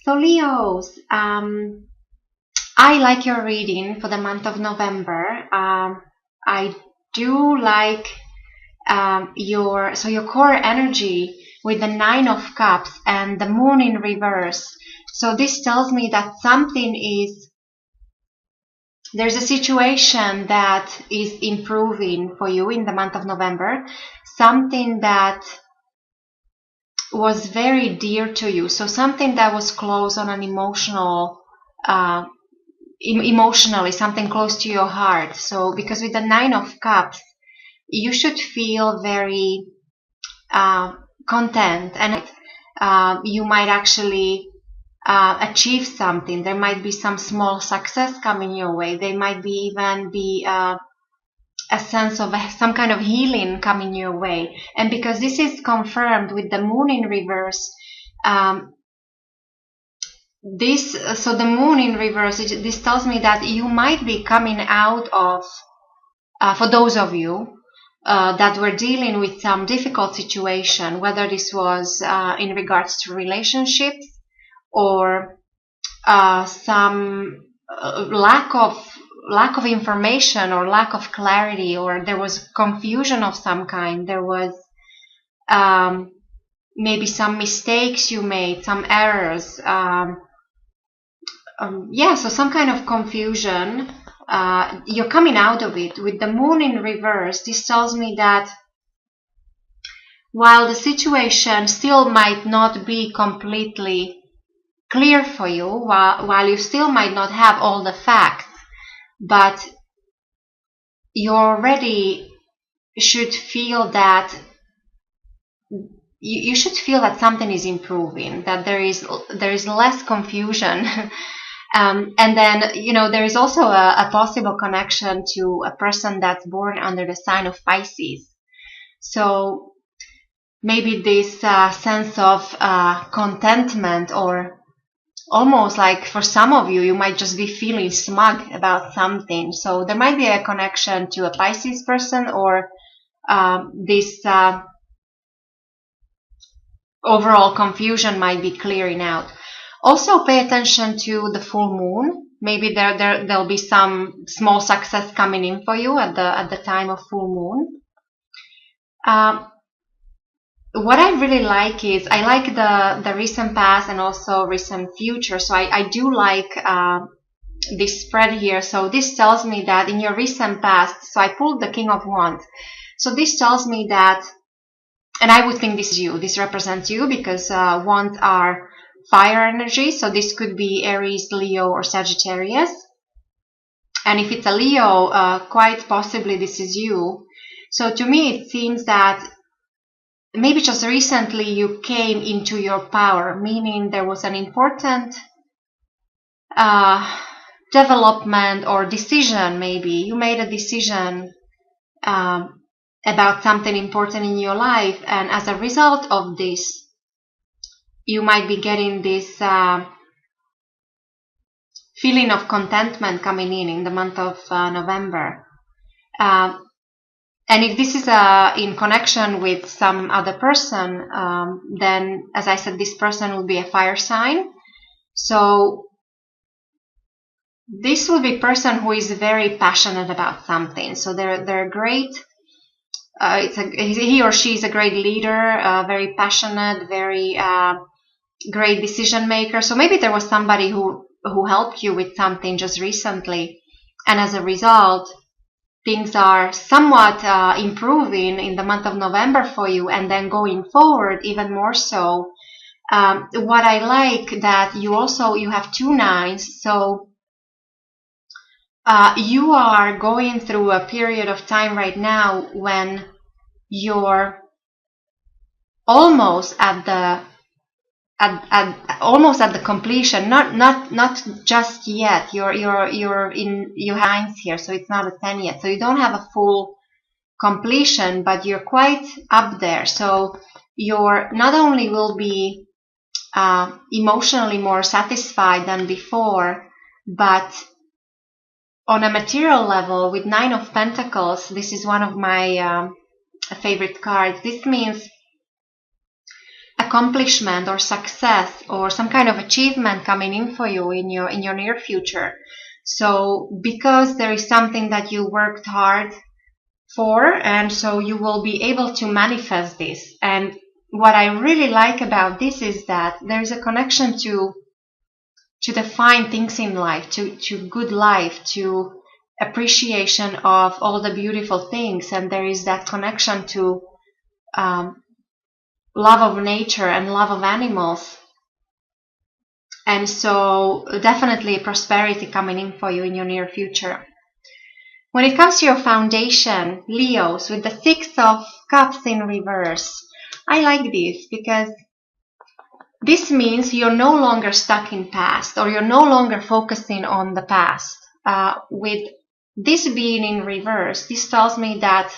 So Leos, I like your reading for the month of November. I do like your core energy with the Nine of Cups and the Moon in reverse. So this tells me that there's a situation that is improving for you in the month of November, something that was very dear to you, so something that was close on an emotionally, something close to your heart. So because with the Nine of Cups, you should feel very content, and you might actually achieve something. There might be some small success coming your way. There might be even be a sense of some kind of healing coming your way. And because this is confirmed with the Moon in reverse, so the Moon in reverse, this tells me that you might be coming out of, for those of you that were dealing with some difficult situation, whether this was in regards to relationships or some lack of information or lack of clarity, or there was confusion of some kind. There was maybe some mistakes you made, some errors. So some kind of confusion. You're coming out of it. With the Moon in reverse, this tells me that while the situation still might not be completely clear for you, while you still might not have all the facts, but you already should feel that you should feel that something is improving, that there is less confusion. And then, there is also a possible connection to a person that's born under the sign of Pisces. So maybe this sense of contentment, or almost like for some of you, you might just be feeling smug about something. So there might be a connection to a Pisces person, or this overall confusion might be clearing out. Also pay attention to the full moon. Maybe there'll be some small success coming in for you at the time of full moon. What I really like is I like the recent past and also recent future. So I do like this spread here. So this tells me that in your recent past, so I pulled the King of Wands. So this tells me that, and I would think this is you, this represents you, because wands are fire energy. So this could be Aries, Leo, or Sagittarius. And if it's a Leo, quite possibly this is you. So to me, it seems that maybe just recently you came into your power, meaning there was an important development or decision. Maybe you made a decision about something important in your life, and as a result of this, you might be getting this feeling of contentment coming in the month of November. And if this is in connection with some other person, then, as I said, this person will be a fire sign. So this will be a person who is very passionate about something. So they're great. He or she is a great leader, very passionate, very great decision maker. So maybe there was somebody who helped you with something just recently, and as a result, things are somewhat improving in the month of November for you, and then going forward even more so. What I like that you have 2 nines, so you are going through a period of time right now when you're almost at the completion, not just yet. You're in your nines here, so it's not a 10 yet. So you don't have a full completion, but you're quite up there. So you're not only will be emotionally more satisfied than before, but on a material level, with 9 of Pentacles, this is one of my favorite cards. This means accomplishment or success or some kind of achievement coming in for you in your near future. So because there is something that you worked hard for, and so you will be able to manifest this. And what I really like about this is that there is a connection to the fine things in life, to good life, to appreciation of all the beautiful things, and there is that connection to love of nature and love of animals. And so definitely prosperity coming in for you in your near future. When it comes to your foundation, Leos, with the 6 of Cups in reverse, I like this because this means you're no longer stuck in past, or you're no longer focusing on the past. With this being in reverse, this tells me that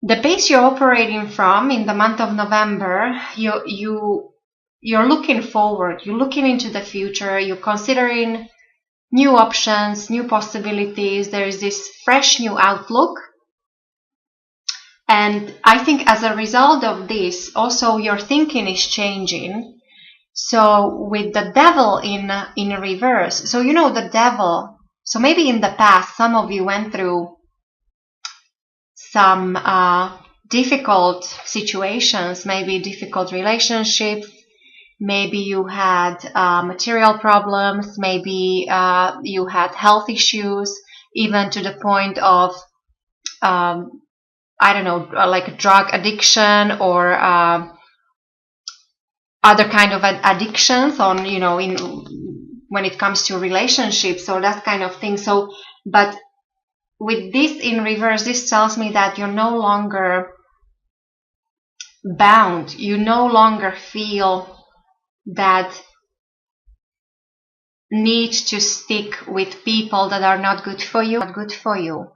the base you're operating from in the month of November, you're looking forward, you're looking into the future, you're considering new options, new possibilities. There is this fresh new outlook. And I think as a result of this, also your thinking is changing. So with the devil in reverse, so you know the devil, so maybe in the past some of you went through some difficult situations, maybe difficult relationships, maybe you had material problems, maybe you had health issues, even to the point of I don't know, like drug addiction or other kind of addictions on, you know, in when it comes to relationships or that kind of thing. So, but with this in reverse, this tells me that you're no longer bound. You no longer feel that need to stick with people that are not good for you.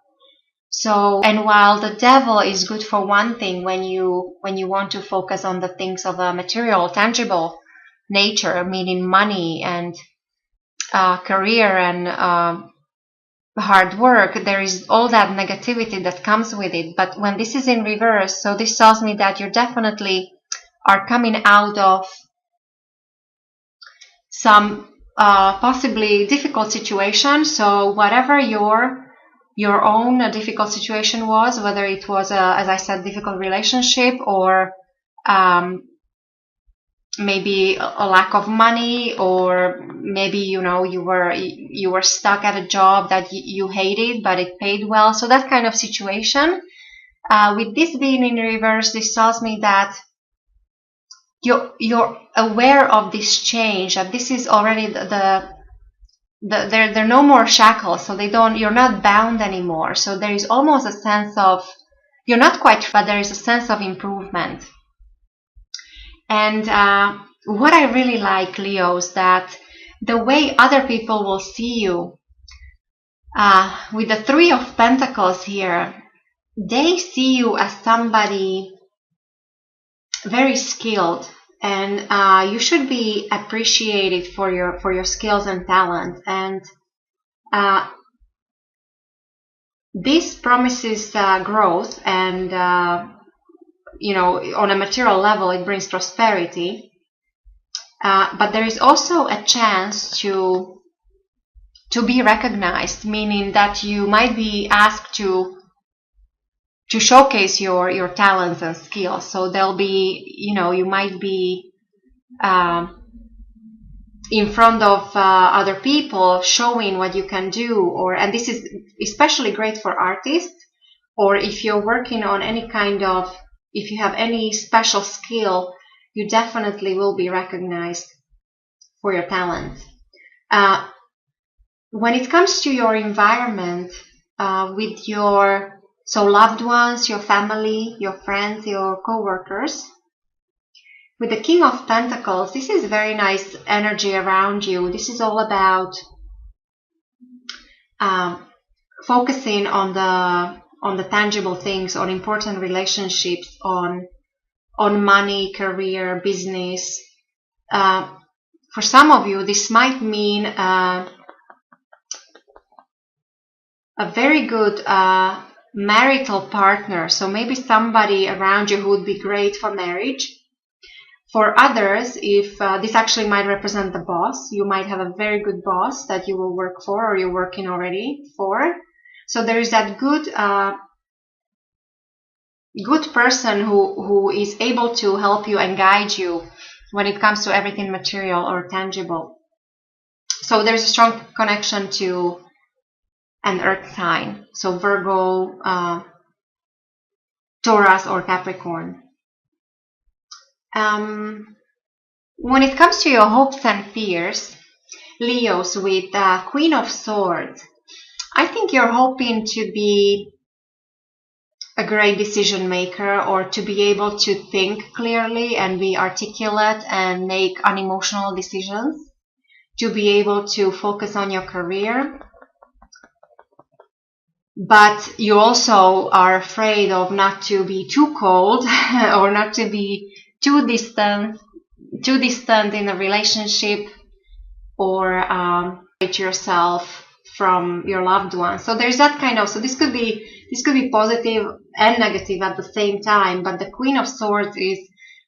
So, and while the devil is good for one thing, when you want to focus on the things of a material, tangible nature, meaning money and career and hard work, there is all that negativity that comes with it. But when this is in reverse, so this tells me that you definitely are coming out of some possibly difficult situation. So whatever your own difficult situation was, whether it was as I said, difficult relationship, or maybe a lack of money, or maybe you were stuck at a job that you hated but it paid well, so that kind of situation. With this being in reverse, this tells me that you're aware of this change, that this is already there are no more shackles, so you're not bound anymore. So there is almost a sense of, you're not quite, but there is a sense of improvement. And what I really like, Leo, is that the way other people will see you, with the 3 of Pentacles here, they see you as somebody very skilled, and you should be appreciated for your skills and talent. And this promises growth, and on a material level it brings prosperity, but there is also a chance to be recognized, meaning that you might be asked to showcase your talents and skills. So there'll be, you might be in front of other people showing what you can do, and this is especially great for artists, or if you're working on any kind of, if you have any special skill, you definitely will be recognized for your talent. When it comes to your environment, with your loved ones, your family, your friends, your co-workers, with the King of Pentacles, this is very nice energy around you. This is all about focusing on the tangible things, on important relationships, on money, career, business. For some of you, this might mean a very good marital partner. So maybe somebody around you who would be great for marriage. For others, if this actually might represent the boss, you might have a very good boss that you will work for or you're working already for. So there is that good person who is able to help you and guide you when it comes to everything material or tangible. So there's a strong connection to an earth sign. So Virgo, Taurus or Capricorn. When it comes to your hopes and fears, Leos with Queen of Swords, I think you're hoping to be a great decision maker or to be able to think clearly and be articulate and make unemotional decisions, to be able to focus on your career. But you also are afraid of not to be too cold or not to be too distant in a relationship or separate yourself from your loved one. So there's that kind of, so this could be positive and negative at the same time, but the Queen of Swords is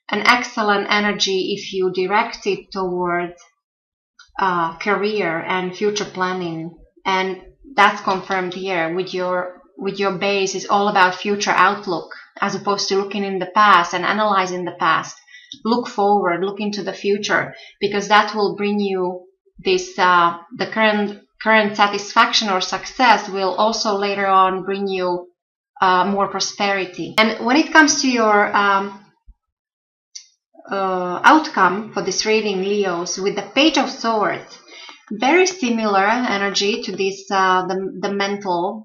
an excellent energy if you direct it toward career and future planning. And that's confirmed here with your base is all about future outlook as opposed to looking in the past and analyzing the past. Look forward, look into the future, because that will bring you this the current satisfaction or success will also later on bring you more prosperity. And when it comes to your outcome for this reading, Leos, with the Page of Swords, very similar energy to this the mental,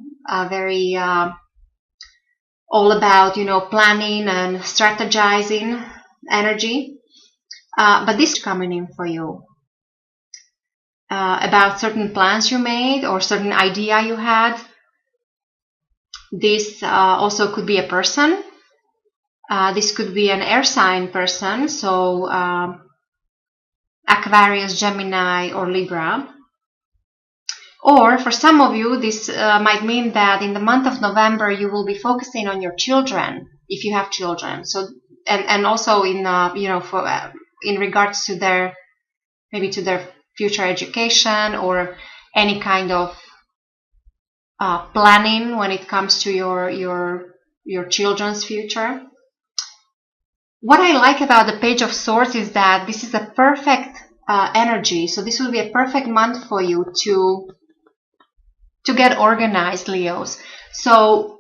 very all about planning and strategizing energy, but this is coming in for you about certain plans you made or certain idea you had. This also could be a person. This could be an air sign person, so Aquarius, Gemini, or Libra. Or for some of you, this might mean that in the month of November you will be focusing on your children if you have children. So and also in for in regards to their future education or any kind of planning when it comes to your children's future. What I like about the Page of Swords is that this is a perfect energy. So this will be a perfect month for you to get organized, Leos. So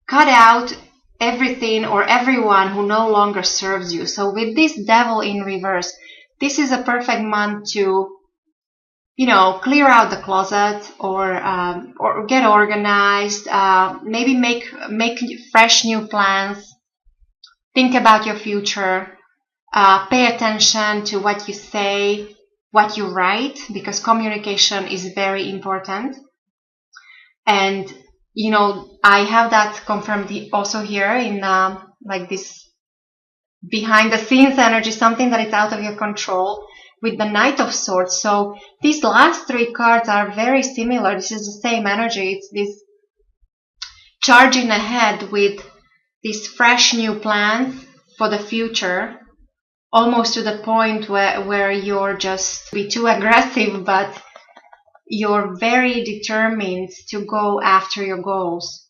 cut out everything or everyone who no longer serves you. So with this Devil in reverse, this is a perfect month to clear out the closet or get organized, maybe make fresh new plans, think about your future, pay attention to what you say, what you write, because communication is very important. And I have that confirmed also here in like this behind the scenes energy, something that is out of your control, with the Knight of Swords. So these last three cards are very similar. This is the same energy. It's this charging ahead with these fresh new plans for the future, almost to the point where you're just be too aggressive, but you're very determined to go after your goals.